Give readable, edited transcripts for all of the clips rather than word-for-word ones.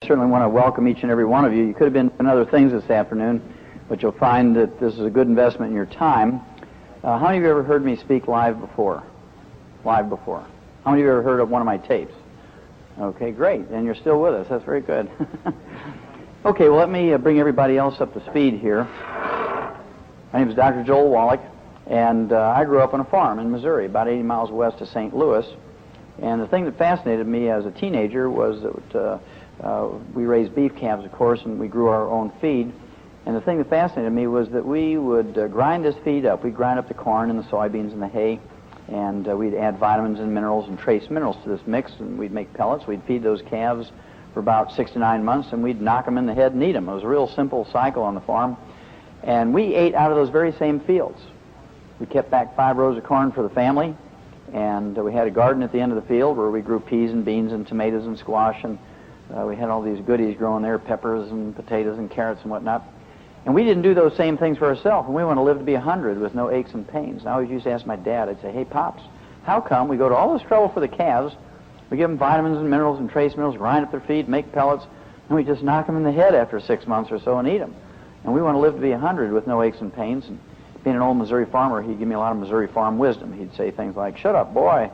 Certainly want to welcome each and every one of you. You could have been doing other things this afternoon, but you'll find that this is a good investment in your time. How many of you ever heard me speak live before? Live before. How many of you ever heard of one of my tapes? Okay, great. And you're still with us. That's very good. Okay, well, let me bring everybody else up to speed here. My name is Dr. Joel Wallach, and I grew up on a farm in Missouri, about 80 miles west of St. Louis. And the thing that fascinated me as a teenager was that we raised beef calves, of course, and we grew our own feed. And the thing that fascinated me was that we would grind this feed up. We'd grind up the corn and the soybeans and the hay, and we'd add vitamins and minerals and trace minerals to this mix, and we'd make pellets. We'd feed those calves for about 6 to 9 months, and we'd knock them in the head and eat them. It was a real simple cycle on the farm. And we ate out of those very same fields. We kept back 5 rows of corn for the family, and we had a garden at the end of the field where we grew peas and beans and tomatoes and squash, and we had all these goodies growing there, peppers and potatoes and carrots and whatnot. And we didn't do those same things for ourselves, and we want to live to be 100 with no aches and pains. And I always used to ask my dad, I'd say, hey, Pops, how come we go to all this trouble for the calves, we give them vitamins and minerals and trace minerals, grind up their feed, make pellets, and we just knock them in the head after 6 months or so and eat them? And we want to live to be 100 with no aches and pains. And being an old Missouri farmer, he'd give me a lot of Missouri farm wisdom. He'd say things like, shut up, boy,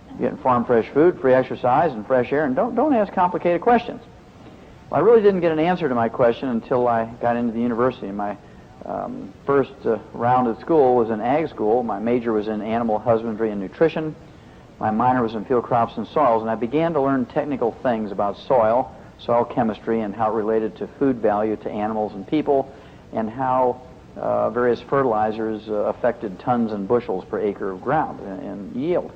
you're getting farm fresh food, free exercise, and fresh air, and don't ask complicated questions. Well, I really didn't get an answer to my question until I got into the university. My first round at school was in ag school. My major was in animal husbandry and nutrition. My minor was in field crops and soils, and I began to learn technical things about soil chemistry, and how it related to food value to animals and people, and how various fertilizers affected tons and bushels per acre of ground in yield.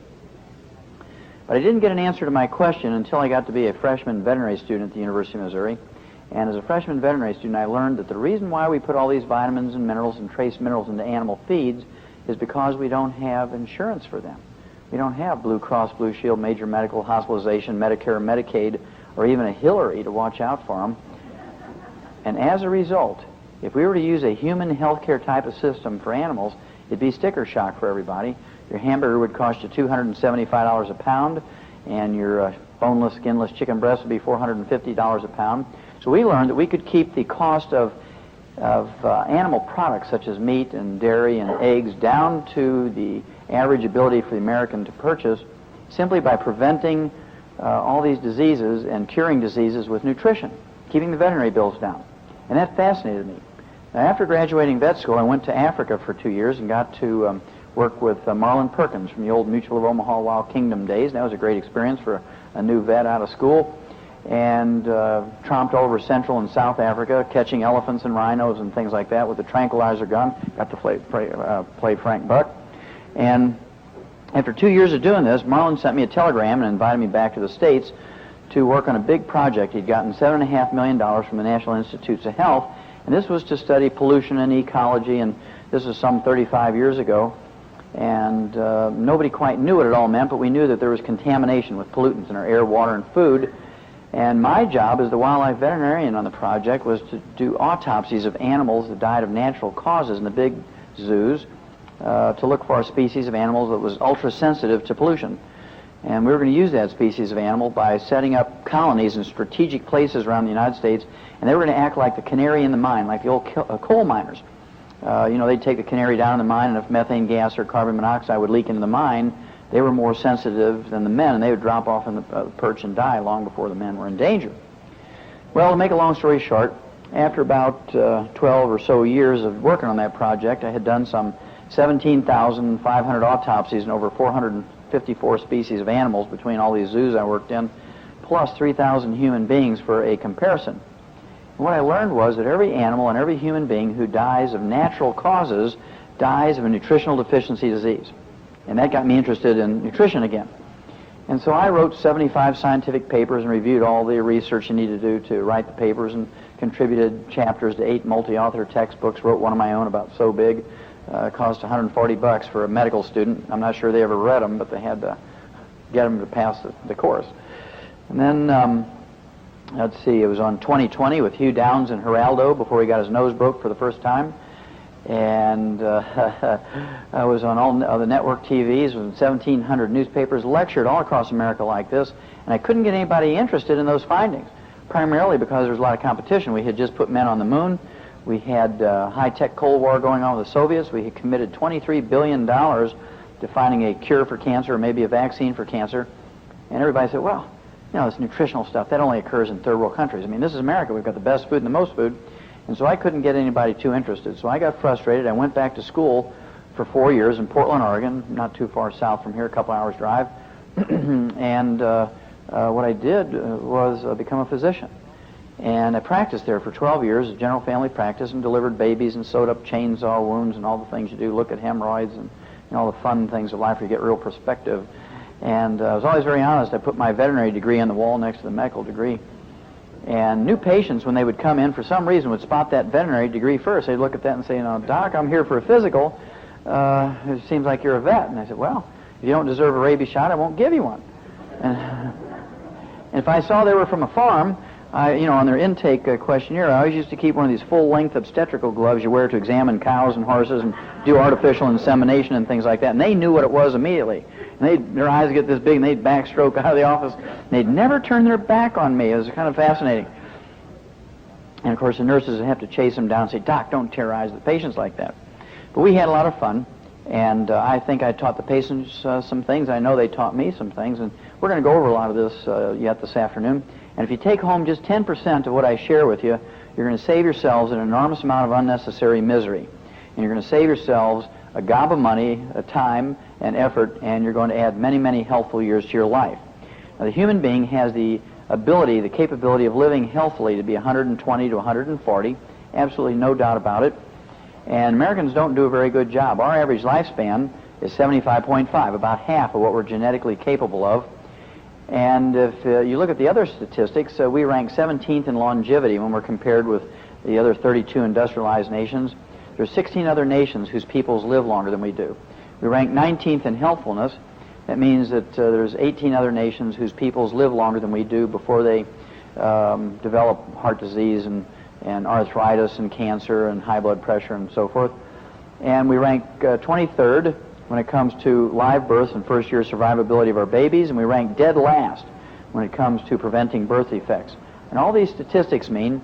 But I didn't get an answer to my question until I got to be a freshman veterinary student at the University of Missouri. And as a freshman veterinary student, I learned that the reason why we put all these vitamins and minerals and trace minerals into animal feeds is because we don't have insurance for them. We don't have Blue Cross Blue Shield, major medical hospitalization, Medicare, Medicaid, or even a Hillary to watch out for them. And as a result, if we were to use a human healthcare type of system for animals, it'd be sticker shock for everybody. Your hamburger would cost you $275 a pound, and your boneless, skinless chicken breast would be $450 a pound. So we learned that we could keep the cost of animal products such as meat and dairy and eggs down to the average ability for the American to purchase simply by preventing all these diseases and curing diseases with nutrition, keeping the veterinary bills down. And that fascinated me. Now, after graduating vet school, I went to Africa for 2 years and got to work with Marlin Perkins from the old Mutual of Omaha Wild Kingdom days. And that was a great experience for a new vet out of school. And tromped all over Central and South Africa, catching elephants and rhinos and things like that with a tranquilizer gun. Got to play Frank Buck. And after 2 years of doing this, Marlin sent me a telegram and invited me back to the States to work on a big project. He'd gotten $7.5 million from the National Institutes of Health, and this was to study pollution and ecology, and this was some 35 years ago. And nobody quite knew what it all meant, but we knew that there was contamination with pollutants in our air, water, and food. And my job as the wildlife veterinarian on the project was to do autopsies of animals that died of natural causes in the big zoos, to look for a species of animals that was ultra-sensitive to pollution. And we were going to use that species of animal by setting up colonies in strategic places around the United States, and they were going to act like the canary in the mine, like the old coal miners. They'd take the canary down in the mine, and if methane gas or carbon monoxide would leak into the mine, they were more sensitive than the men, and they would drop off in the perch and die long before the men were in danger. Well, to make a long story short, after about 12 or so years of working on that project, I had done some 17,500 autopsies in over 454 species of animals between all these zoos I worked in, plus 3,000 human beings for a comparison. And what I learned was that every animal and every human being who dies of natural causes dies of a nutritional deficiency disease. And that got me interested in nutrition again. And so I wrote 75 scientific papers and reviewed all the research you need to do to write the papers, and contributed chapters to 8 multi-author textbooks, wrote one of my own about so big. Cost $140 for a medical student. I'm not sure they ever read them, but they had to get them to pass the course. And then, let's see, it was on 2020 with Hugh Downs and Geraldo before he got his nose broke for the first time. And I was on all the network TVs, was in 1,700 newspapers, lectured all across America like this, and I couldn't get anybody interested in those findings. primarily because there was a lot of competition. We had just put men on the moon. We had high-tech Cold War going on with the Soviets. We had committed $23 billion to finding a cure for cancer or maybe a vaccine for cancer. And everybody said, well, you know, this nutritional stuff, that only occurs in third world countries. I mean, this is America. We've got the best food and the most food. And so I couldn't get anybody too interested. So I got frustrated. I went back to school for 4 years in Portland, Oregon, not too far south from here, a couple hours drive. And what I did was become a physician. And I practiced there for 12 years, a general family practice, and delivered babies and sewed up chainsaw wounds and all the things you do, look at hemorrhoids and all the fun things of life where you get real perspective. And I was always very honest. I put my veterinary degree on the wall next to the medical degree. And new patients, when they would come in, for some reason, would spot that veterinary degree first. They'd look at that and say, you know, Doc, I'm here for a physical. It seems like you're a vet. And I said, well, if you don't deserve a rabies shot, I won't give you one. And if I saw they were from a farm, on their intake questionnaire, I always used to keep one of these full-length obstetrical gloves you wear to examine cows and horses and do artificial insemination and things like that. And they knew what it was immediately. And their eyes would get this big, and they'd backstroke out of the office. And they'd never turn their back on me. It was kind of fascinating. And, of course, the nurses would have to chase them down and say, Doc, don't terrorize the patients like that. But we had a lot of fun. And I think I taught the patients some things. I know they taught me some things. And we're going to go over a lot of this yet this afternoon. And if you take home just 10% of what I share with you, you're going to save yourselves an enormous amount of unnecessary misery. And you're going to save yourselves a gob of money, a time, and effort, and you're going to add many, many healthful years to your life. Now, the human being has the ability, the capability of living healthily to be 120 to 140, absolutely no doubt about it. And Americans don't do a very good job. Our average lifespan is 75.5, about half of what we're genetically capable of. And if you look at the other statistics, we rank 17th in longevity when we're compared with the other 32 industrialized nations. There's 16 other nations whose peoples live longer than we do. We rank 19th in healthfulness. That means that there's 18 other nations whose peoples live longer than we do before they develop heart disease and arthritis and cancer and high blood pressure and so forth. And we rank 23rd when it comes to live births and first-year survivability of our babies, and we rank dead last when it comes to preventing birth defects. And all these statistics mean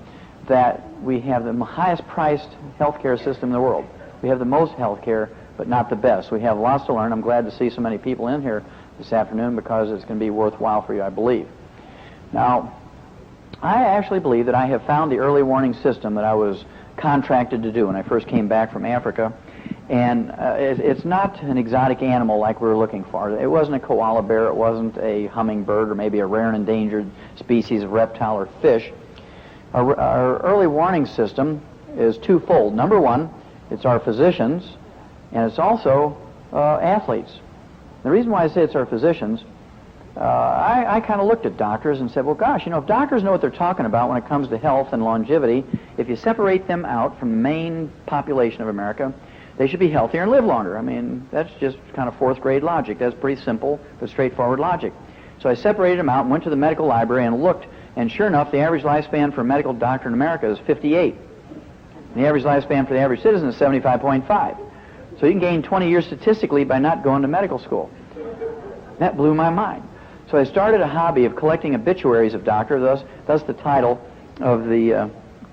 that we have the highest-priced healthcare system in the world. We have the most healthcare, but not the best. We have lots to learn. I'm glad to see so many people in here this afternoon because it's going to be worthwhile for you, I believe. Now, I actually believe that I have found the early warning system that I was contracted to do when I first came back from Africa. And it's not an exotic animal like we were looking for. It wasn't a koala bear, it wasn't a hummingbird or maybe a rare and endangered species of reptile or fish. Our early warning system is twofold. Number one, it's our physicians, and it's also athletes. The reason why I say it's our physicians, I kind of looked at doctors and said, well, gosh, if doctors know what they're talking about when it comes to health and longevity, if you separate them out from the main population of America, they should be healthier and live longer. I mean, that's just kind of fourth grade logic. That's pretty simple but straightforward logic. So I separated them out and went to the medical library and looked, and sure enough, the average lifespan for a medical doctor in America is 58. And the average lifespan for the average citizen is 75.5. So you can gain 20 years statistically by not going to medical school. That blew my mind. So I started a hobby of collecting obituaries of doctors, thus the title of the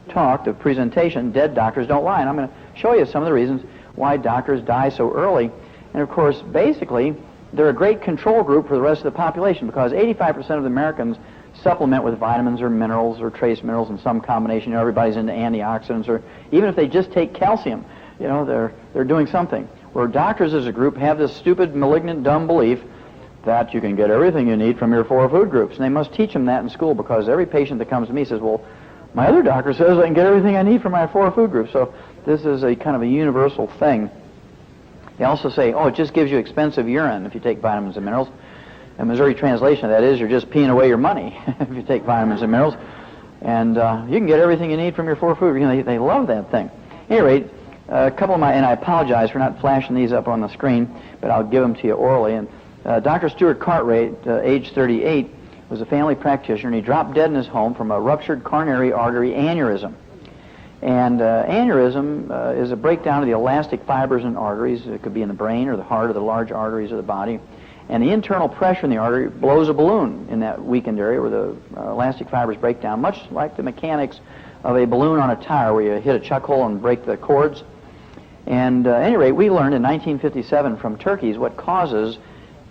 talk, the presentation, Dead Doctors Don't Lie. And I'm going to show you some of the reasons why doctors die so early. And of course, basically, they're a great control group for the rest of the population because 85% of the Americans supplement with vitamins or minerals or trace minerals in some combination. Everybody's into antioxidants, or even if they just take calcium, they're doing something. Where doctors as a group have this stupid, malignant, dumb belief that you can get everything you need from your 4 food groups. And they must teach them that in school because every patient that comes to me says, well, my other doctor says I can get everything I need from my 4 food groups. So this is a kind of a universal thing. They also say, oh, it just gives you expensive urine if you take vitamins and minerals. A Missouri translation of that is you're just peeing away your money if you take vitamins and minerals. And you can get everything you need from your 4 food. They love that thing. At any rate, a couple of and I apologize for not flashing these up on the screen, but I'll give them to you orally. And Dr. Stuart Cartwright, age 38, was a family practitioner, and he dropped dead in his home from a ruptured coronary artery aneurysm. And aneurysm is a breakdown of the elastic fibers in arteries. It could be in the brain or the heart or the large arteries of the body. And the internal pressure in the artery blows a balloon in that weakened area where the elastic fibers break down, much like the mechanics of a balloon on a tire where you hit a chuck hole and break the cords. And at any rate, we learned in 1957 from turkeys what causes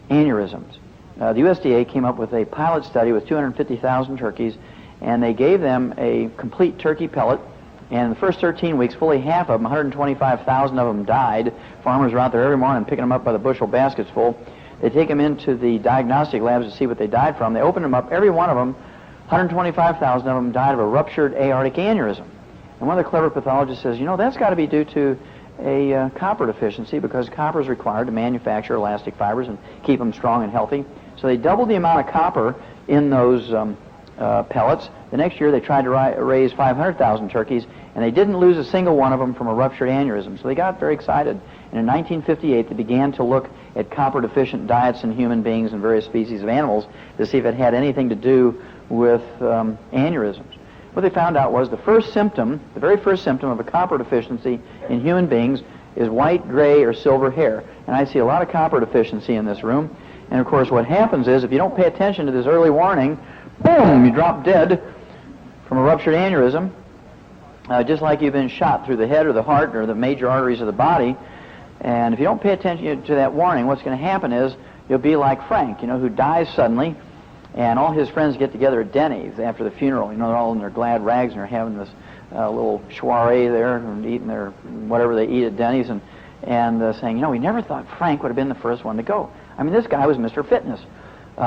aneurysms. The USDA came up with a pilot study with 250,000 turkeys, and they gave them a complete turkey pellet. And in the first 13 weeks, fully half of them, 125,000 of them, died. Farmers were out there every morning picking them up by the bushel baskets full. They take them into the diagnostic labs to see what they died from. They opened them up. Every one of them, 125,000 of them, died of a ruptured aortic aneurysm. And one of the clever pathologists says, you know, that's got to be due to a copper deficiency, because copper is required to manufacture elastic fibers and keep them strong and healthy. So they doubled the amount of copper in those pellets. The next year they tried to raise 500,000 turkeys, and they didn't lose a single one of them from a ruptured aneurysm. So they got very excited. And in 1958 they began to look at copper-deficient diets in human beings and various species of animals to see if it had anything to do with aneurysms. What they found out was the very first symptom of a copper deficiency in human beings is white, gray, or silver hair. And I see a lot of copper deficiency in this room. And of course what happens is, if you don't pay attention to this early warning, boom, you drop dead from a ruptured aneurysm, just like you've been shot through the head or the heart or the major arteries of the body. And if you don't pay attention to that warning, what's going to happen is you'll be like Frank, who dies suddenly, and all his friends get together at Denny's after the funeral. They're all in their glad rags and they're having this little soiree there and eating their whatever they eat at Denny's, and saying, we never thought Frank would have been the first one to go. I mean, this guy was Mr. Fitness.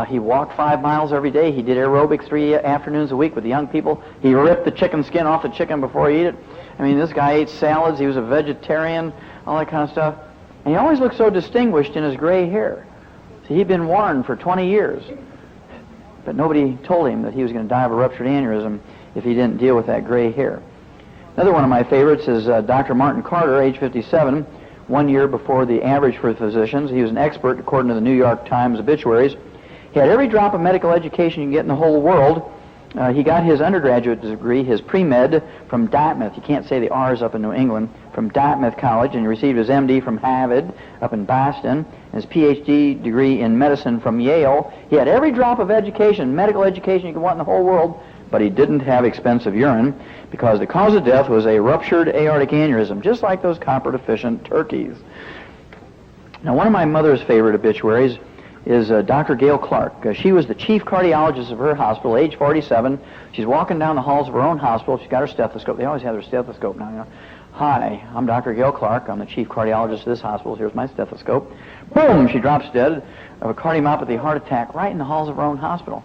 He walked 5 miles every day. He did aerobics 3 afternoons a week with the young people. He ripped the chicken skin off the chicken before he ate it. I mean, this guy ate salads. He was a vegetarian, all that kind of stuff. And he always looked so distinguished in his gray hair. See, he'd been warned for 20 years. But nobody told him that he was going to die of a ruptured aneurysm if he didn't deal with that gray hair. Another one of my favorites is Dr. Martin Carter, age 57, 1 year before the average for physicians. He was an expert, according to the New York Times obituaries. He had every drop of medical education you can get in the whole world. He got his undergraduate degree, his pre-med, from Dartmouth. You can't say the R's up in New England. From Dartmouth College, and he received his MD from Harvard up in Boston, and his PhD degree in medicine from Yale. He had every drop of education, medical education you could want in the whole world, but he didn't have expensive urine, because the cause of death was a ruptured aortic aneurysm, just like those copper-deficient turkeys. Now, one of my mother's favorite obituaries is Dr. Gail Clark. She was the chief cardiologist of her hospital, age 47. She's walking down the halls of her own hospital. She's got her stethoscope. They always have their stethoscope now, Hi, I'm Dr. Gail Clark. I'm the chief cardiologist of this hospital. Here's my stethoscope. Boom! She drops dead of a cardiomyopathy heart attack right in the halls of her own hospital.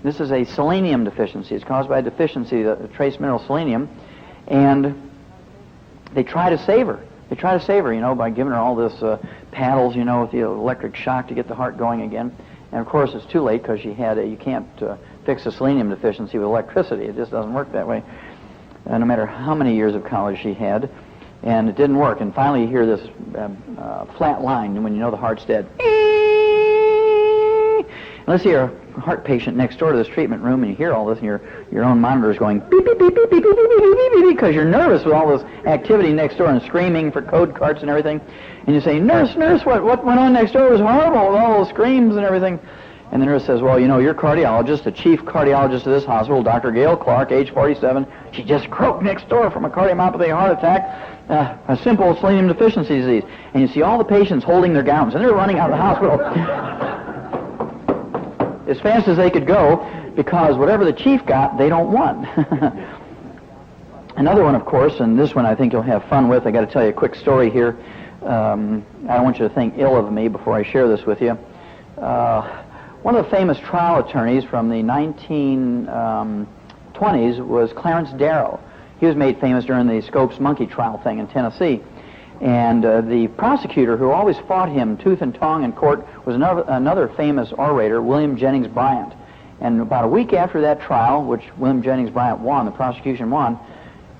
This is a selenium deficiency. It's caused by a deficiency of the trace mineral selenium. And they try to save her. They try to save her, by giving her all this paddles, with the electric shock to get the heart going again. And of course, it's too late, because you can't fix a selenium deficiency with electricity. It just doesn't work that way. No matter how many years of college she had, and it didn't work. And finally you hear this flat line when you know the heart's dead. And let's see a heart patient next door to this treatment room, and you hear all this, and your own monitor is going beep, beep, beep, beep, beep, beep, beep, beep, beep, because you're nervous with all this activity next door and screaming for code cards and everything. And you say, nurse, what went on next door was horrible with all those screams and everything. And the nurse says, well, your cardiologist, the chief cardiologist of this hospital, Dr. Gail Clark, age 47, she just croaked next door from a cardiomyopathy heart attack, a simple selenium deficiency disease. And you see all the patients holding their gowns, and they're running out of the hospital as fast as they could go, because whatever the chief got, they don't want. Another one, of course, and this one I think you'll have fun with. I got to tell you a quick story here. I don't want you to think ill of me before I share this with you. One of the famous trial attorneys from the 1920s was Clarence Darrow. He was made famous during the Scopes monkey trial thing in Tennessee. And the prosecutor who always fought him tooth and tongue in court was another famous orator, William Jennings Bryan. And about a week after that trial, which William Jennings Bryan won, the prosecution won,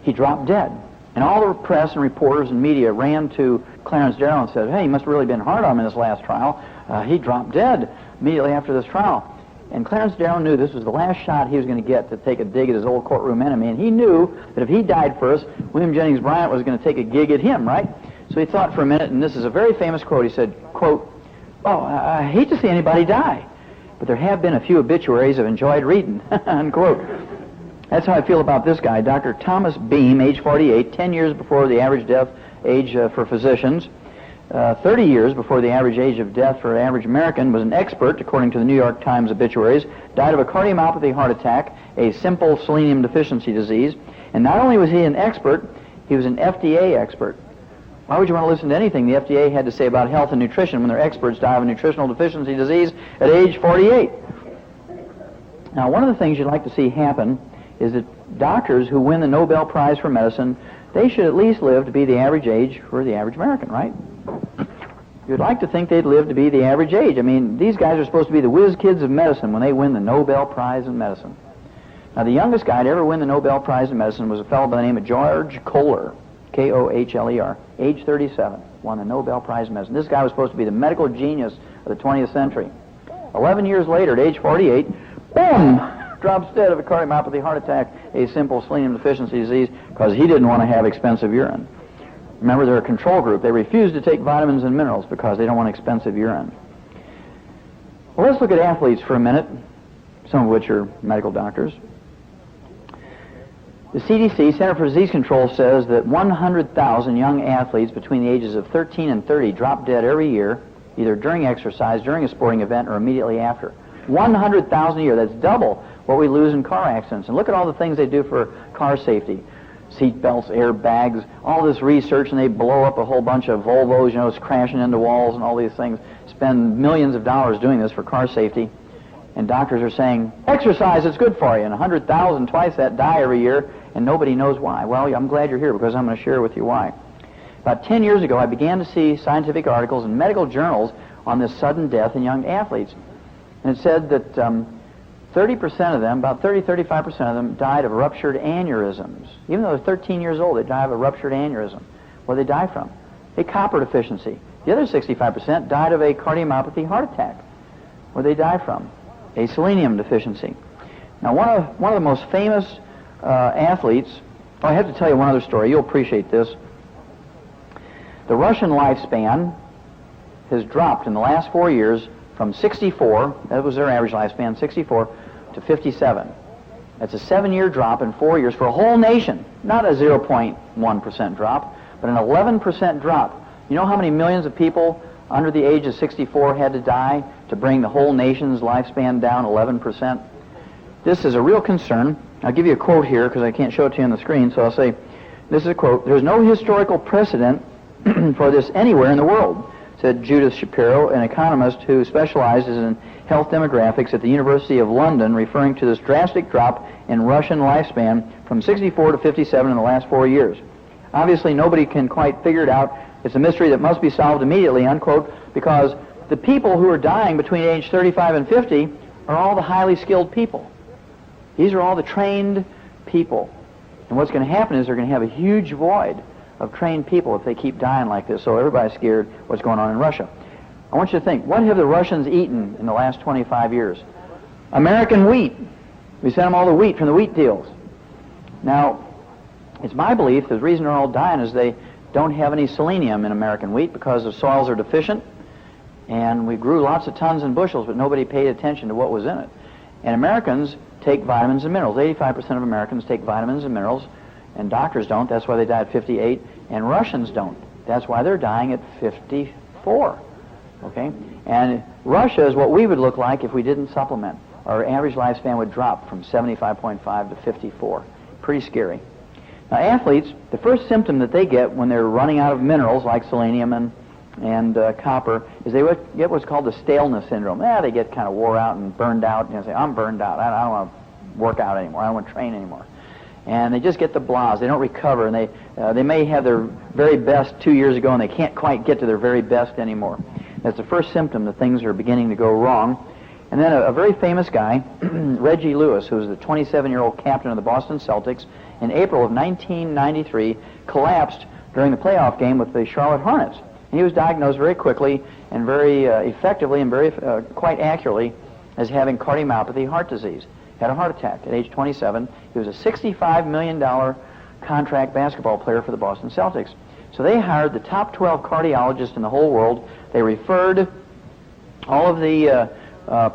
he dropped dead. And all the press and reporters and media ran to Clarence Darrow and said, hey, he must have really been hard on him in this last trial. He dropped dead immediately after this trial. And Clarence Darrow knew this was the last shot he was going to get to take a dig at his old courtroom enemy. And he knew that if he died first, William Jennings Bryan was going to take a gig at him, right? So he thought for a minute, and this is a very famous quote. He said, quote, Oh, I hate to see anybody die, but there have been a few obituaries I've enjoyed reading, unquote. That's how I feel about this guy, Dr. Thomas Beam, age 48, 10 years before the average death age for physicians, 30 years before the average age of death for an average American, was an expert, according to the New York Times obituaries, died of a cardiomyopathy heart attack, a simple selenium deficiency disease, and not only was he an expert, he was an FDA expert. Why would you want to listen to anything the FDA had to say about health and nutrition when their experts die of a nutritional deficiency disease at age 48? Now, one of the things you'd like to see happen is that doctors who win the Nobel Prize for Medicine, they should at least live to be the average age for the average American, right? You'd like to think they'd live to be the average age. I mean, these guys are supposed to be the whiz kids of medicine when they win the Nobel Prize in Medicine. Now, the youngest guy to ever win the Nobel Prize in Medicine was a fellow by the name of George Kohler, K-O-H-L-E-R, age 37, won the Nobel Prize in Medicine. This guy was supposed to be the medical genius of the 20th century. 11 years later, at age 48, boom, drops dead of a cardiomyopathy heart attack, a simple selenium deficiency disease, because he didn't want to have expensive urine. Remember, they're a control group. They refuse to take vitamins and minerals because they don't want expensive urine. Well, let's look at athletes for a minute, some of which are medical doctors. The CDC, Center for Disease Control, says that 100,000 young athletes between the ages of 13 and 30 drop dead every year, either during exercise, during a sporting event, or immediately after. 100,000 a year. That's double what we lose in car accidents. And look at all the things they do for car safety. Seat belts, airbags, all this research, and they blow up a whole bunch of Volvos, you know, it's crashing into walls and all these things. Spend millions of dollars doing this for car safety. And doctors are saying, exercise, it's good for you. And 100,000, twice that, die every year, and nobody knows why. Well, I'm glad you're here because I'm going to share with you why. About 10 years ago, I began to see scientific articles in medical journals on this sudden death in young athletes. And it said that 30% of them, about 35% of them, died of ruptured aneurysms. Even though they're 13 years old, they die of a ruptured aneurysm. What did they die from? A copper deficiency. The other 65% died of a cardiomyopathy heart attack. What did they die from? A selenium deficiency. Now, one of the most famous athletes, I have to tell you one other story. You'll appreciate this. The Russian lifespan has dropped in the last 4 years from 64, that was their average lifespan, 64, to 57. That's a 7-year drop in 4 years for a whole nation. Not a 0.1% drop, but an 11% drop. You know how many millions of people under the age of 64 had to die to bring the whole nation's lifespan down 11%? This is a real concern. I'll give you a quote here because I can't show it to you on the screen, so I'll say, this is a quote, "There's no historical precedent for this anywhere in the world," said Judith Shapiro, an economist who specializes in health demographics at the University of London, referring to this drastic drop in Russian lifespan from 64 to 57 in the last 4 years. Obviously, nobody can quite figure it out. It's a mystery that must be solved immediately, unquote, because the people who are dying between age 35 and 50 are all the highly skilled people. These are all the trained people. And what's going to happen is they're going to have a huge void of trained people if they keep dying like this. So everybody's scared what's going on in Russia. I want you to think, what have the Russians eaten in the last 25 years? American wheat. We sent them all the wheat from the wheat deals. Now, it's my belief that the reason they're all dying is they don't have any selenium in American wheat because the soils are deficient, and we grew lots of tons and bushels, but nobody paid attention to what was in it. And Americans take vitamins and minerals. 85% of Americans take vitamins and minerals, and doctors don't. That's why they die at 58, and Russians don't. That's why they're dying at 54. Okay? And Russia is what we would look like if we didn't supplement. Our average lifespan would drop from 75.5 to 54. Pretty scary. Now, athletes, the first symptom that they get when they're running out of minerals like selenium and copper is they get what's called the staleness syndrome. They get kind of wore out and burned out. You know, say, I'm burned out. I don't want to work out anymore. I don't want to train anymore. And they just get the blahs. They don't recover, and they may have their very best 2 years ago, and they can't quite get to their very best anymore. That's the first symptom that things are beginning to go wrong. And then a very famous guy, Reggie Lewis, who was the 27-year-old captain of the Boston Celtics, in April of 1993, collapsed during the playoff game with the Charlotte Hornets. And he was diagnosed very quickly and very effectively and very quite accurately as having cardiomyopathy heart disease. Had a heart attack at age 27. He was a $65 million contract basketball player for the Boston Celtics. So they hired the top 12 cardiologists in the whole world. They referred all of the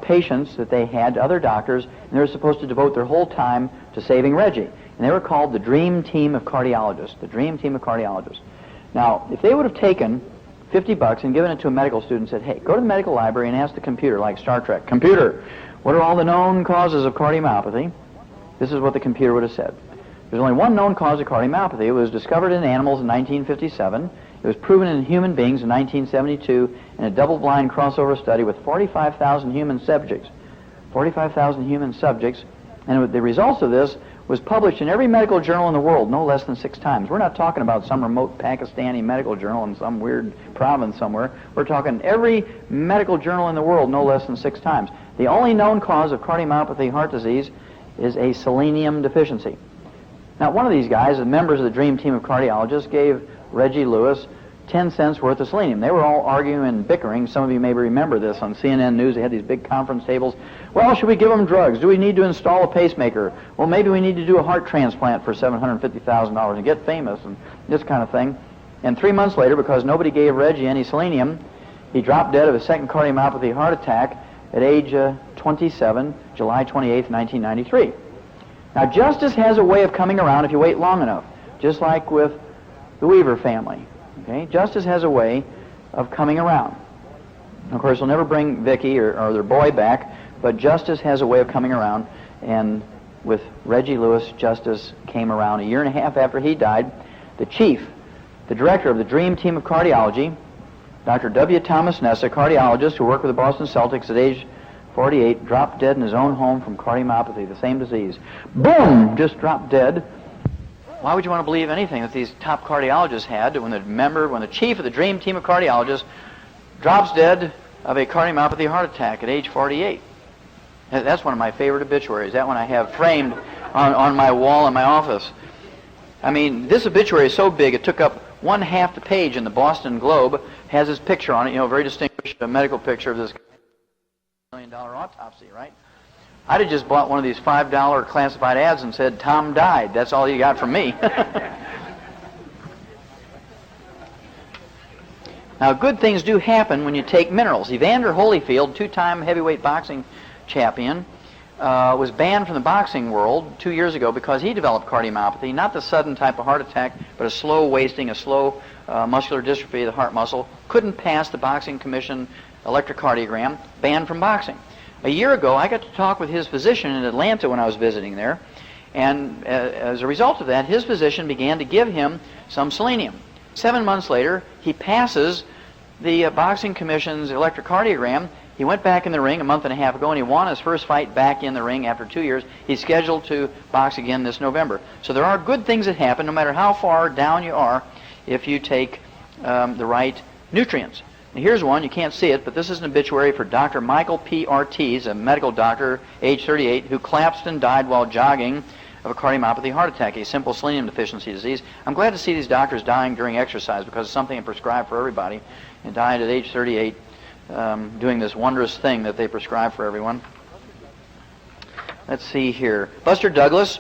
patients that they had to other doctors, and they were supposed to devote their whole time to saving Reggie. And they were called the Dream Team of Cardiologists, the Dream Team of Cardiologists. Now, if they would have taken $50 and given it to a medical student and said, hey, go to the medical library and ask the computer, like Star Trek, computer, what are all the known causes of cardiomyopathy? This is what the computer would have said. There's only one known cause of cardiomyopathy. It was discovered in animals in 1957. It was proven in human beings in 1972 in a double-blind crossover study with 45,000 human subjects. 45,000 human subjects. And the results of this was published in every medical journal in the world no less than 6 times. We're not talking about some remote Pakistani medical journal in some weird province somewhere. We're talking every medical journal in the world no less than 6 times. The only known cause of cardiomyopathy heart disease is a selenium deficiency. Now, one of these guys, the members of the Dream Team of Cardiologists, gave Reggie Lewis 10 cents worth of selenium. They were all arguing and bickering. Some of you maybe remember this on CNN News. They had these big conference tables. Well, should we give them drugs? Do we need to install a pacemaker? Well, maybe we need to do a heart transplant for $750,000 and get famous and this kind of thing. And 3 months later, because nobody gave Reggie any selenium, he dropped dead of a second cardiomyopathy heart attack at age 27, July 28, 1993. Now, justice has a way of coming around if you wait long enough, just like with the Weaver family. Okay? Justice has a way of coming around. Of course, they'll never bring Vicky or their boy back, but justice has a way of coming around, and with Reggie Lewis, justice came around. A year and a half after he died, the chief, the director of the Dream Team of Cardiology, Dr. W. Thomas Ness, a cardiologist who worked with the Boston Celtics at age 48, dropped dead in his own home from cardiomyopathy, the same disease. Boom! Just dropped dead. Why would you want to believe anything that these top cardiologists had when the chief of the Dream Team of Cardiologists drops dead of a cardiomyopathy heart attack at age 48? That's one of my favorite obituaries. That one I have framed on my wall in my office. I mean, this obituary is so big it took up 1/2 the page in the Boston Globe. Has his picture on it, a very distinguished medical picture of this $1 million autopsy, right? I'd have just bought one of these $5 classified ads and said, Tom died. That's all you got from me. Now, good things do happen when you take minerals. Evander Holyfield, 2-time heavyweight boxing champion, was banned from the boxing world 2 years ago because he developed cardiomyopathy, not the sudden type of heart attack, but a slow wasting, a slow muscular dystrophy of the heart muscle. Couldn't pass the boxing commission electrocardiogram, banned from boxing. A year ago, I got to talk with his physician in Atlanta when I was visiting there, and as a result of that, his physician began to give him some selenium. 7 months later, he passes the boxing commission's electrocardiogram. He went back in the ring a month and a half ago, and he won his first fight back in the ring after 2 years. He's scheduled to box again this November. So there are good things that happen no matter how far down you are if you take the right nutrients. Now, here's one. You can't see it, but this is an obituary for Dr. Michael P. Ortiz, a medical doctor, age 38, who collapsed and died while jogging of a cardiomyopathy heart attack, a simple selenium deficiency disease. I'm glad to see these doctors dying during exercise because it's something prescribed for everybody, and died at age 38 doing this wondrous thing that they prescribe for everyone. Let's see here. Buster Douglas,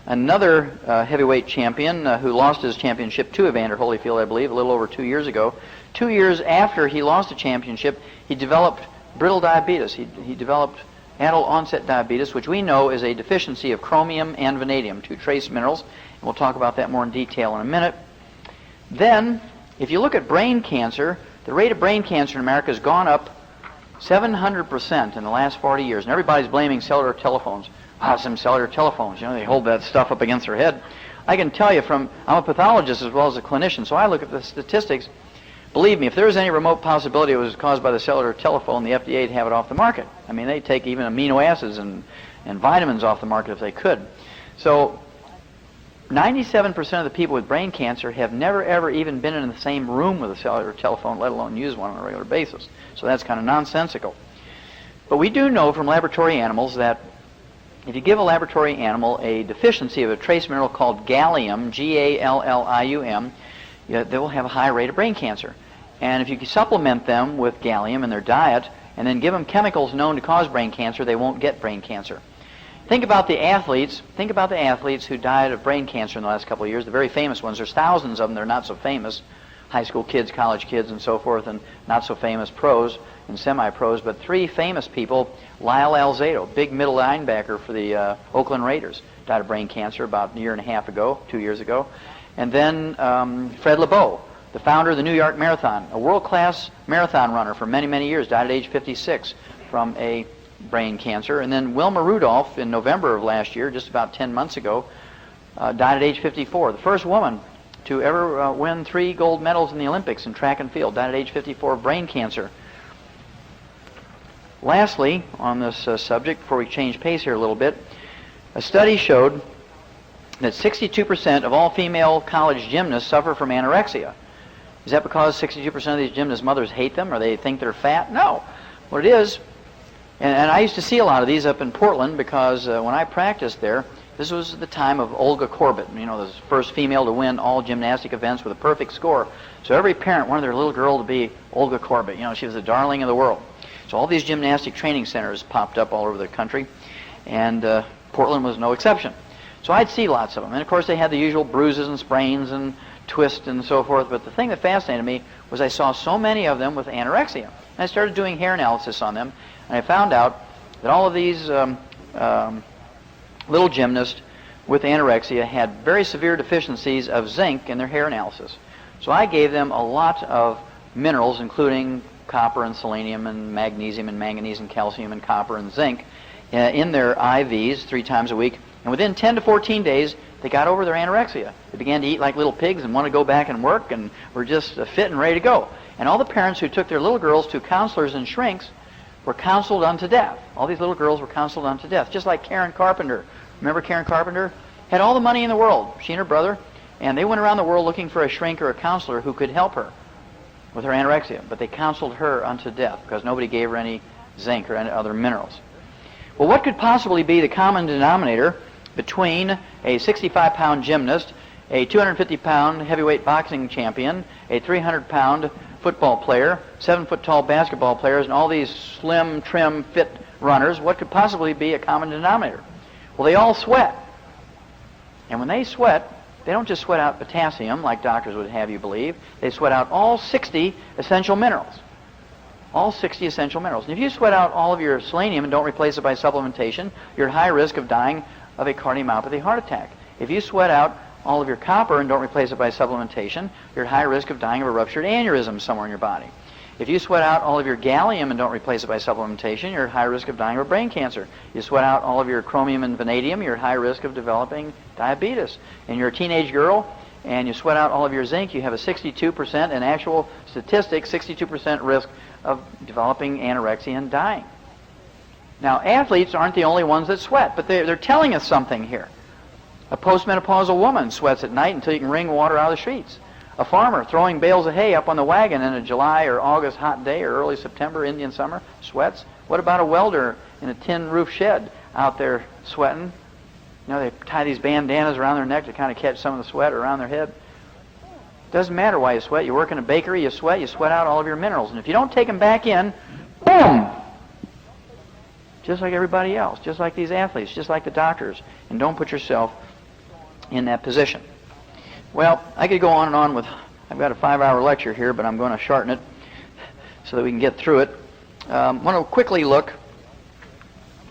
another heavyweight champion who lost his championship to Evander Holyfield, I believe, a little over 2 years ago. 2 years after he lost the championship, he developed brittle diabetes. He developed adult onset diabetes, which we know is a deficiency of chromium and vanadium, 2 trace minerals. And we'll talk about that more in detail in a minute. Then, if you look at brain cancer, the rate of brain cancer in America has gone up 700% in the last 40 years. And everybody's blaming cellular telephones. Some cellular telephones, they hold that stuff up against their head. I can tell you I'm a pathologist as well as a clinician, so I look at the statistics. Believe me, if there was any remote possibility it was caused by the cellular telephone, the FDA would have it off the market. I mean, they take even amino acids and vitamins off the market if they could. So 97% of the people with brain cancer have never, ever even been in the same room with a cellular telephone, let alone use one on a regular basis. So that's kind of nonsensical. But we do know from laboratory animals that if you give a laboratory animal a deficiency of a trace mineral called gallium, Gallium, they will have a high rate of brain cancer. And if you supplement them with gallium in their diet and then give them chemicals known to cause brain cancer, they won't get brain cancer. Think about the athletes who died of brain cancer in the last couple of years, the very famous ones. There's thousands of them that are not so famous. high school kids, college kids, and so forth, and not so famous pros and semi-pros, but 3 famous people. Lyle Alzado, big middle linebacker for the Oakland Raiders, died of brain cancer about a year and a half ago, 2 years ago. And then Fred Lebow, the founder of the New York Marathon, a world-class marathon runner for many, many years, died at age 56 from a brain cancer. And then Wilma Rudolph, in November of last year, just about 10 months ago, died at age 54. The first woman to ever win 3 gold medals in the Olympics in track and field, died at age 54 of brain cancer. Lastly, on this subject, before we change pace here a little bit, a study showed that 62% of all female college gymnasts suffer from anorexia. Is that because 62% of these gymnasts' mothers hate them or they think they're fat? No. What it is, and I used to see a lot of these up in Portland because when I practiced there, this was the time of Olga Korbut, the first female to win all gymnastic events with a perfect score. So every parent wanted their little girl to be Olga Korbut. She was the darling of the world. So all these gymnastic training centers popped up all over the country, and Portland was no exception. So I'd see lots of them. And of course they had the usual bruises and sprains and twists and so forth, but the thing that fascinated me was I saw so many of them with anorexia. And I started doing hair analysis on them, and I found out that all of these little gymnasts with anorexia had very severe deficiencies of zinc in their hair analysis. So I gave them a lot of minerals, including copper and selenium and magnesium and manganese and calcium and copper and zinc in their IVs 3 times a week. And within 10 to 14 days, they got over their anorexia. They began to eat like little pigs and want to go back and work and were just fit and ready to go. And all the parents who took their little girls to counselors and shrinks were counseled unto death. All these little girls were counseled unto death, just like Karen Carpenter. Remember Karen Carpenter? Had all the money in the world, she and her brother, and they went around the world looking for a shrink or a counselor who could help her with her anorexia. But they counseled her unto death because nobody gave her any zinc or any other minerals. Well, what could possibly be the common denominator between a 65-pound gymnast, a 250-pound heavyweight boxing champion, a 300-pound football player, 7-foot-tall basketball players, and all these slim, trim, fit runners? What could possibly be a common denominator? Well, they all sweat. And when they sweat, they don't just sweat out potassium like doctors would have you believe. They sweat out all 60 essential minerals. All 60 essential minerals. And if you sweat out all of your selenium and don't replace it by supplementation, you're at high risk of dying of a cardiomyopathy heart attack. If you sweat out all of your copper and don't replace it by supplementation, you're at high risk of dying of a ruptured aneurysm somewhere in your body. If you sweat out all of your gallium and don't replace it by supplementation, you're at high risk of dying of brain cancer. You sweat out all of your chromium and vanadium, you're at high risk of developing diabetes. And you're a teenage girl and you sweat out all of your zinc, you have a 62%, in actual statistics, 62% risk of developing anorexia and dying. Now, athletes aren't the only ones that sweat, but they're telling us something here. A postmenopausal woman sweats at night until you can wring water out of the sheets. A farmer throwing bales of hay up on the wagon in a July or August hot day or early September Indian summer sweats. What about a welder in a tin roof shed out there sweating? They tie these bandanas around their neck to kind of catch some of the sweat around their head. Doesn't matter why you sweat. You work in a bakery, you sweat out all of your minerals. And if you don't take them back in, boom! Just like everybody else, just like these athletes, just like the doctors. And don't put yourself in that position. Well, I could go on and on with, I've got a 5-hour lecture here, but I'm going to shorten it so that we can get through it. I want to quickly look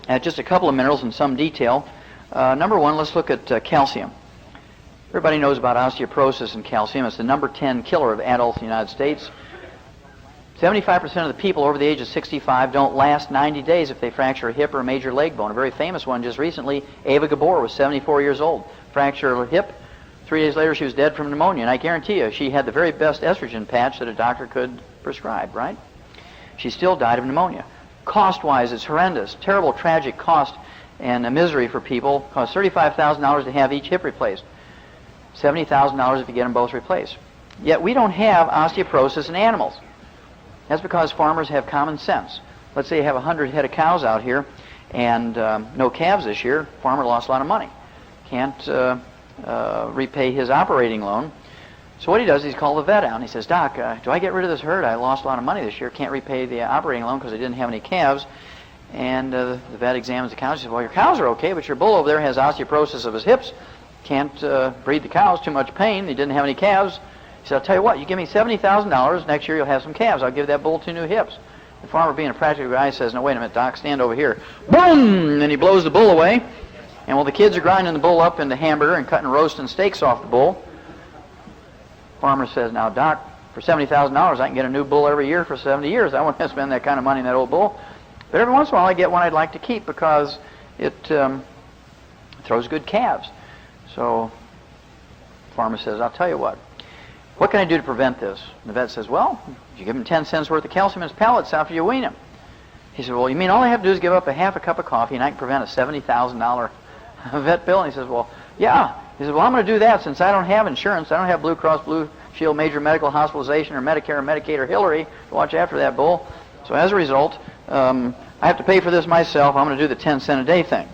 at just a couple of minerals in some detail. Number one, let's look at calcium. Everybody knows about osteoporosis and calcium. It's the number 10 killer of adults in the United States. 75% of the people over the age of 65 don't last 90 days if they fracture a hip or a major leg bone. A very famous one just recently, Ava Gabor, was 74 years old. Fractured her hip. 3 days later, she was dead from pneumonia. And I guarantee you, she had the very best estrogen patch that a doctor could prescribe, right? She still died of pneumonia. Cost-wise, it's horrendous. Terrible, tragic cost and a misery for people. It costs $35,000 to have each hip replaced. $70,000 if you get them both replaced. Yet we don't have osteoporosis in animals. That's because farmers have common sense. Let's say you have 100 head of cows out here and no calves this year. Farmer lost a lot of money. Can't repay his operating loan. So what he does, he's called the vet out and he says, Doc, do I get rid of this herd? I lost a lot of money this year. Can't repay the operating loan because I didn't have any calves. And the vet examines the cows. He says, well, your cows are okay, but your bull over there has osteoporosis of his hips. Can't breed the cows, too much pain. He didn't have any calves. He He said, I'll tell you what, you give me $70,000, next year you'll have some calves. I'll give that bull 2 new hips. The farmer, being a practical guy, says, no, wait a minute, Doc, stand over here. Boom! And he blows the bull away. And while the kids are grinding the bull up into hamburger and cutting roasting steaks off the bull, farmer says, now, Doc, for $70,000, I can get a new bull every year for 70 years. I won't have to spend that kind of money on that old bull. But every once in a while, I get one I'd like to keep because it throws good calves. So the farmer says, I'll tell you what can I do to prevent this? And the vet says, well, if you give him 10 cents worth of calcium in his pellets after you wean him. He said, well, you mean all I have to do is give up a half a cup of coffee and I can prevent a $70,000 vet bill? And he says, well, yeah. He says, well, I'm going to do that since I don't have insurance. I don't have Blue Cross Blue Shield major medical hospitalization or Medicare or Medicaid or Hillary to watch after that bull. So as a result, I have to pay for this myself. I'm going to do the 10 cent a day thing.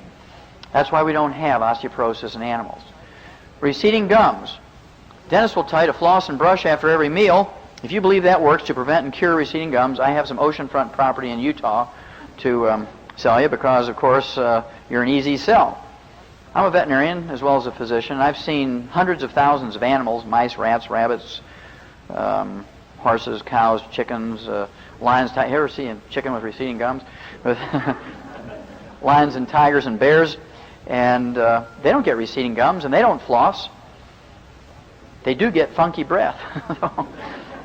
That's why we don't have osteoporosis in animals. Receding gums. Dentists will tell you to floss and brush after every meal. If you believe that works to prevent and cure receding gums, I have some oceanfront property in Utah to sell you because, of course, you're an easy sell. I'm a veterinarian as well as a physician. I've seen hundreds of thousands of animals, mice, rats, rabbits, horses, cows, chickens, lions. You ever see a chicken with receding gums? Lions and tigers and bears. And they don't get receding gums and they don't floss. They do get funky breath.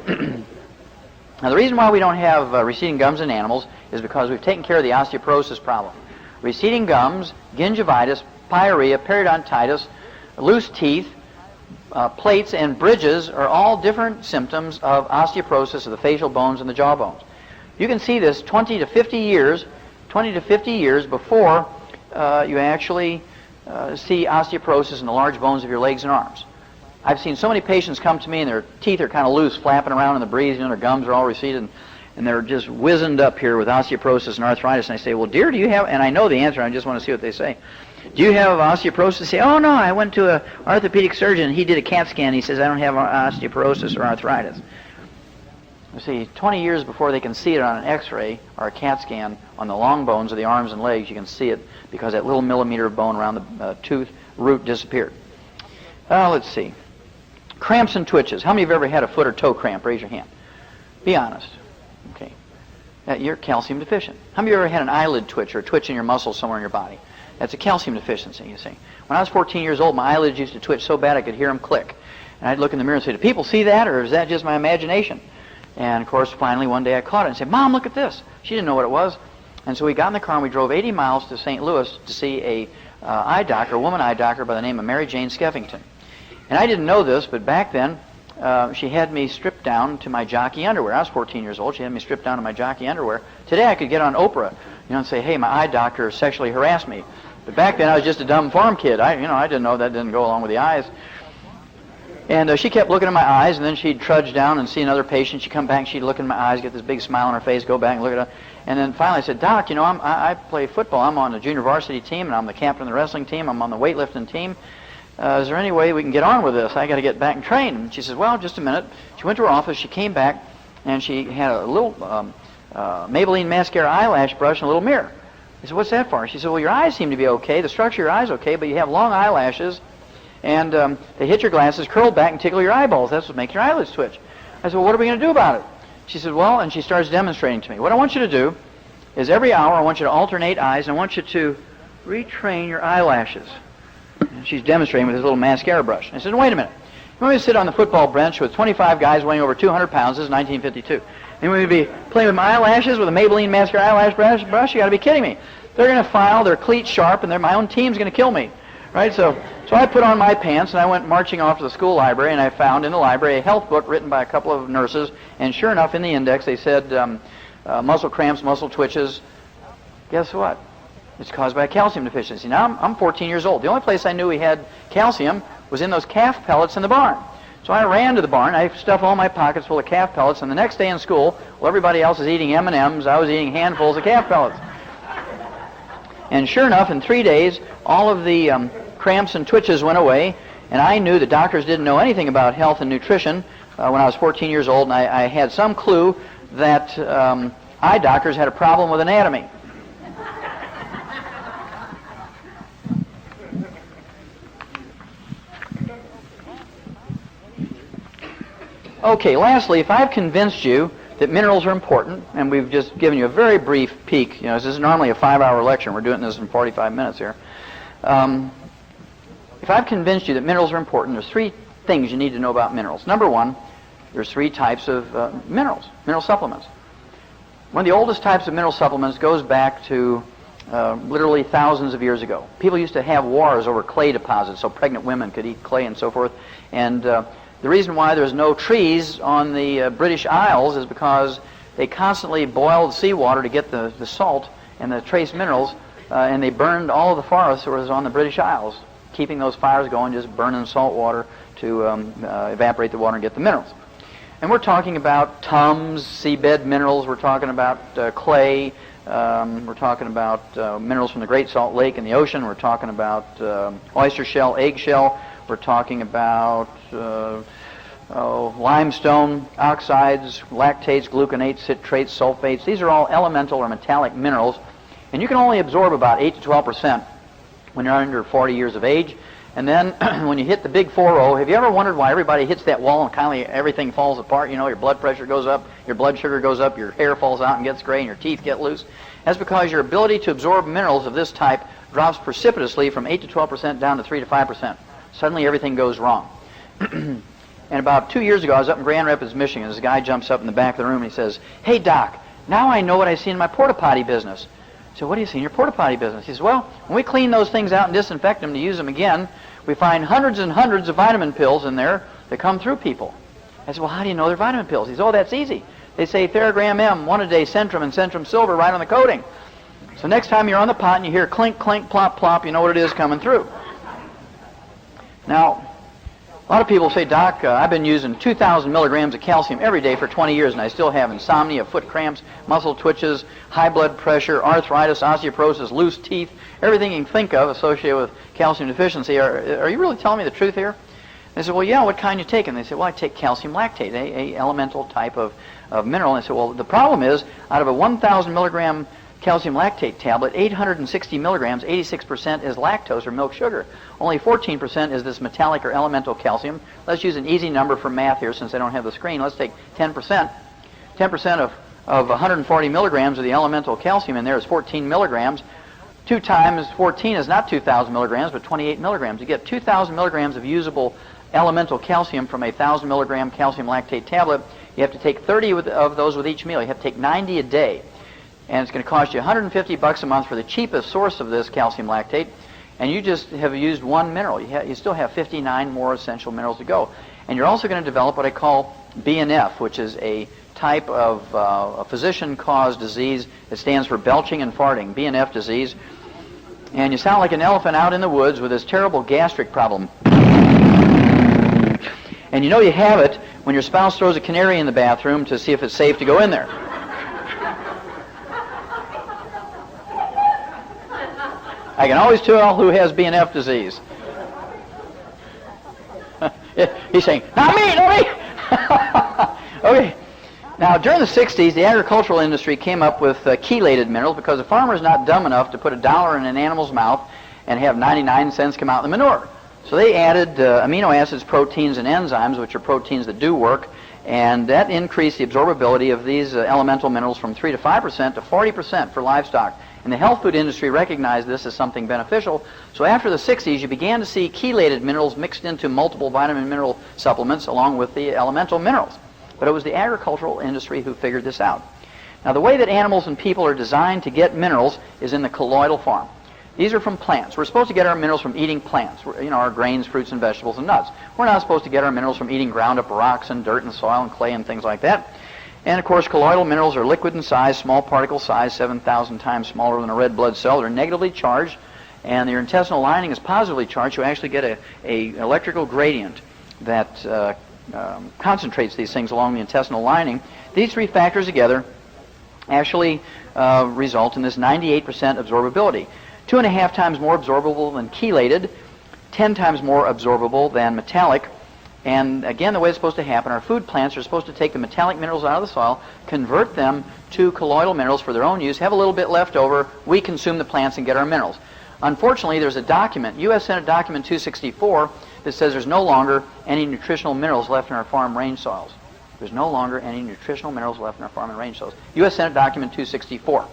Now, the reason why we don't have receding gums in animals is because we've taken care of the osteoporosis problem. Receding gums, gingivitis, pyorrhea, periodontitis, loose teeth, plates, and bridges are all different symptoms of osteoporosis of the facial bones and the jaw bones. You can see this 20 to 50 years before you actually see osteoporosis in the large bones of your legs and arms. I've seen so many patients come to me and their teeth are kind of loose, flapping around in the breeze, their gums are all receded, and they're just wizened up here with osteoporosis and arthritis. And I say, well, dear, do you have, and I know the answer, I just want to see what they say. Do you have osteoporosis? They say, oh, no, I went to an orthopedic surgeon, and he did a CAT scan, and he says, I don't have osteoporosis or arthritis. You see, 20 years before they can see it on an x-ray or a CAT scan on the long bones of the arms and legs, you can see it because that little millimeter of bone around the tooth root disappeared. Let's see. Cramps and twitches. How many of you have ever had a foot or toe cramp? Raise your hand. Be honest. Okay. You're calcium deficient. How many of you ever had an eyelid twitch or a twitch in your muscle somewhere in your body? That's a calcium deficiency, you see. When I was 14 years old, my eyelids used to twitch so bad I could hear them click. And I'd look in the mirror and say, do people see that, or is that just my imagination? And, of course, finally one day I caught it and said, Mom, look at this. She didn't know what it was. And so we got in the car and we drove 80 miles to St. Louis to see a woman eye doctor by the name of Mary Jane Skeffington. And I didn't know this, but back then, she had me stripped down to my jockey underwear. I was 14 years old. She had me stripped down to my jockey underwear. Today I could get on Oprah, and say, hey, my eye doctor sexually harassed me. But back then I was just a dumb farm kid. I didn't know that didn't go along with the eyes. And she kept looking at my eyes, and then she'd trudge down and see another patient. She'd come back, and she'd look in my eyes, get this big smile on her face, go back and look at her. And then finally I said, Doc, I play football. I'm on the junior varsity team, and I'm the captain of the wrestling team. I'm on the weightlifting team. Is there any way we can get on with this? I got to get back and train. And she says, well, just a minute. She went to her office. She came back, and she had a little Maybelline mascara eyelash brush and a little mirror. I said, what's that for? She said, well, your eyes seem to be okay. The structure of your eyes is okay, but you have long eyelashes, and they hit your glasses, curl back, and tickle your eyeballs. That's what makes your eyelids twitch. I said, well, what are we going to do about it? She said, well, and she starts demonstrating to me. What I want you to do is every hour I want you to alternate eyes, and I want you to retrain your eyelashes. And she's demonstrating with this little mascara brush. I said, wait a minute. You want me to sit on the football bench with 25 guys weighing over 200 pounds? This is 1952. And we'd be playing with my eyelashes with a Maybelline mascara eyelash brush? You got to be kidding me. They're going to file their cleats sharp, and my own team's going to kill me. Right? So I put on my pants, and I went marching off to the school library, and I found in the library a health book written by a couple of nurses. And sure enough, in the index, they said muscle cramps, muscle twitches. Guess what? It's caused by a calcium deficiency. Now, I'm 14 years old. The only place I knew we had calcium was in those calf pellets in the barn. So I ran to the barn. I stuffed all my pockets full of calf pellets, and the next day in school, while everybody else is eating M&Ms, I was eating handfuls of calf pellets. And sure enough, in 3 days, all of the cramps and twitches went away, and I knew the doctors didn't know anything about health and nutrition when I was 14 years old, and I had some clue that eye doctors had a problem with anatomy. Okay, lastly, if I've convinced you that minerals are important, and we've just given you a very brief peek, this is normally a 5-hour lecture, and we're doing this in 45 minutes here. If I've convinced you that minerals are important, there's 3 things you need to know about minerals. Number 1, there's 3 types of mineral supplements. One of the oldest types of mineral supplements goes back to literally thousands of years ago. People used to have wars over clay deposits so pregnant women could eat clay and so forth. And the reason why there's no trees on the British Isles is because they constantly boiled seawater to get the salt and the trace minerals, and they burned all of the forest that was on the British Isles, keeping those fires going, just burning salt water to evaporate the water and get the minerals. And we're talking about tums, seabed minerals, we're talking about clay, we're talking about minerals from the Great Salt Lake and the ocean, we're talking about oyster shell, egg shell, we're talking about limestone, oxides, lactates, gluconates, citrates, sulfates. These are all elemental or metallic minerals, and you can only absorb about 8 to 12% when you're under 40 years of age. And then when you hit the big 4-0, have you ever wondered why everybody hits that wall and kind of everything falls apart? Your blood pressure goes up, your blood sugar goes up, your hair falls out and gets gray, and your teeth get loose. That's because your ability to absorb minerals of this type drops precipitously from 8 to 12% down to 3 to 5%. Suddenly everything goes wrong. And about 2 years ago, I was up in Grand Rapids, Michigan. This guy jumps up in the back of the room and he says, "Hey, Doc, now I know what I see in my porta potty business." I said, "What do you see in your porta potty business?" He says, "Well, when we clean those things out and disinfect them to use them again, we find hundreds and hundreds of vitamin pills in there that come through people." I said, "Well, how do you know they're vitamin pills?" He says, "Oh, that's easy. They say Theragram M, 1 a day, Centrum, and Centrum Silver right on the coating. So next time you're on the pot and you hear clink, clink, plop, plop, you know what it is coming through." Now, a lot of people say, "Doc, I've been using 2,000 milligrams of calcium every day for 20 years, and I still have insomnia, foot cramps, muscle twitches, high blood pressure, arthritis, osteoporosis, loose teeth, everything you can think of associated with calcium deficiency. Are you really telling me the truth here?" They said, "Well, yeah, what kind you taking?" They said, "Well, I take calcium lactate, a elemental type of mineral." And I said, "Well, the problem is, out of a 1,000 milligram calcium lactate tablet, 860 milligrams, 86% is lactose or milk sugar. Only 14% is this metallic or elemental calcium. Let's use an easy number for math here since I don't have the screen. Let's take 10%. 10% of 140 milligrams of the elemental calcium in there is 14 milligrams. 2 times 14 is not 2,000 milligrams, but 28 milligrams. You get 2,000 milligrams of usable elemental calcium from a 1,000 milligram calcium lactate tablet. You have to take 30 of those with each meal. You have to take 90 a day. And it's going to cost you $150 a month for the cheapest source of this calcium lactate, and you just have used 1 mineral. You still have 59 more essential minerals to go. And you're also going to develop what I call BNF, which is a type of a physician-caused disease. It stands for belching and farting, BNF disease. And you sound like an elephant out in the woods with this terrible gastric problem. And you know you have it when your spouse throws a canary in the bathroom to see if it's safe to go in there. I can always tell who has BNF disease. He's saying, "Not me, not me!" Okay. Now, during the 60s, the agricultural industry came up with chelated minerals because the farmer is not dumb enough to put $1 in an animal's mouth and have 99 cents come out in the manure. So they added amino acids, proteins, and enzymes, which are proteins that do work, and that increased the absorbability of these elemental minerals from 3 to 5% to 40% for livestock. And the health food industry recognized this as something beneficial. So after the 60s, you began to see chelated minerals mixed into multiple vitamin mineral supplements along with the elemental minerals. But it was the agricultural industry who figured this out. Now, the way that animals and people are designed to get minerals is in the colloidal form. These are from plants. We're supposed to get our minerals from eating plants, our grains, fruits, and vegetables, and nuts. We're not supposed to get our minerals from eating ground up rocks and dirt and soil and clay and things like that. And, of course, colloidal minerals are liquid in size, small particle size, 7,000 times smaller than a red blood cell. They're negatively charged, and your intestinal lining is positively charged. You actually get a electrical gradient that concentrates these things along the intestinal lining. These 3 factors together actually result in this 98% absorbability. 2.5 times more absorbable than chelated, 10 times more absorbable than metallic. And again, the way it's supposed to happen, our food plants are supposed to take the metallic minerals out of the soil, convert them to colloidal minerals for their own use, have a little bit left over, we consume the plants and get our minerals. Unfortunately, there's a document, U.S. Senate Document 264, that says there's no longer any nutritional minerals left in our farm range soils. There's no longer any nutritional minerals left in our farm and range soils. U.S. Senate Document 264.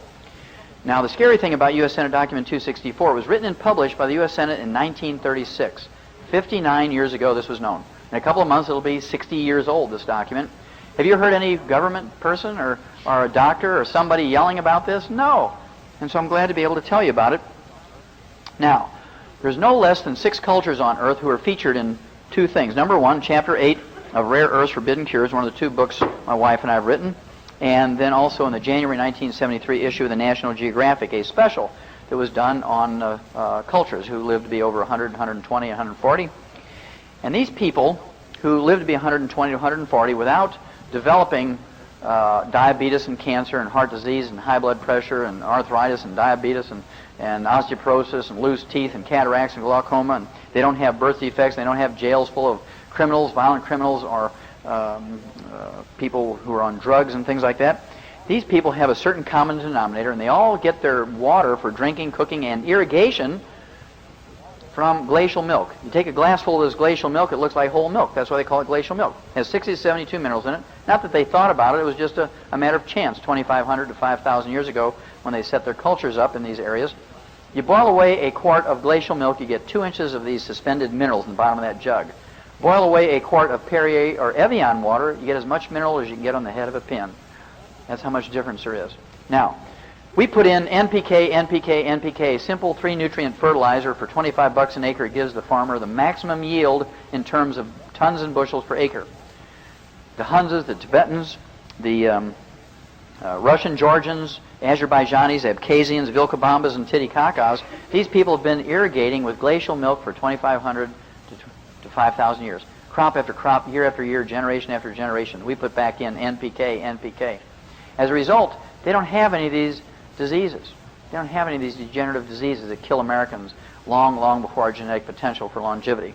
Now, the scary thing about U.S. Senate Document 264, it was written and published by the U.S. Senate in 1936. 59 years ago, this was known. In a couple of months, it'll be 60 years old, this document. Have you heard any government person or a doctor or somebody yelling about this? No. And so I'm glad to be able to tell you about it. Now, there's no less than 6 cultures on Earth who are featured in 2 things. Number 1, Chapter 8 of Rare Earths, Forbidden Cures, one of the 2 books my wife and I have written. And then also in the January 1973 issue of the National Geographic, a special that was done on cultures who lived to be over 100, 120, 140. And these people who lived to be 120 to 140 without developing diabetes and cancer and heart disease and high blood pressure and arthritis and diabetes and osteoporosis and loose teeth and cataracts and glaucoma, and they don't have birth defects, they don't have jails full of criminals, violent criminals, or people who are on drugs and things like that. These people have a certain common denominator, and they all get their water for drinking, cooking, and irrigation from glacial milk. You take a glass full of this glacial milk, it looks like whole milk. That's why they call it glacial milk. It has 60 to 72 minerals in it. Not that they thought about it, it was just a matter of chance 2,500 to 5,000 years ago when they set their cultures up in these areas. You boil away a quart of glacial milk, you get 2 inches of these suspended minerals in the bottom of that jug. Boil away a quart of Perrier or Evian water, you get as much mineral as you can get on the head of a pin. That's how much difference there is. Now, we put in NPK, NPK, NPK, simple 3-nutrient fertilizer for $25 an acre. It gives the farmer the maximum yield in terms of tons and bushels per acre. The Hunzas, the Tibetans, the Russian Georgians, Azerbaijanis, Abkhazians, Vilcabambas, and Titicaca's, these people have been irrigating with glacial milk for 2,500 to 5,000 years. Crop after crop, year after year, generation after generation. We put back in NPK, NPK. As a result, they don't have any of these diseases. They don't have any of these degenerative diseases that kill Americans long, long before our genetic potential for longevity.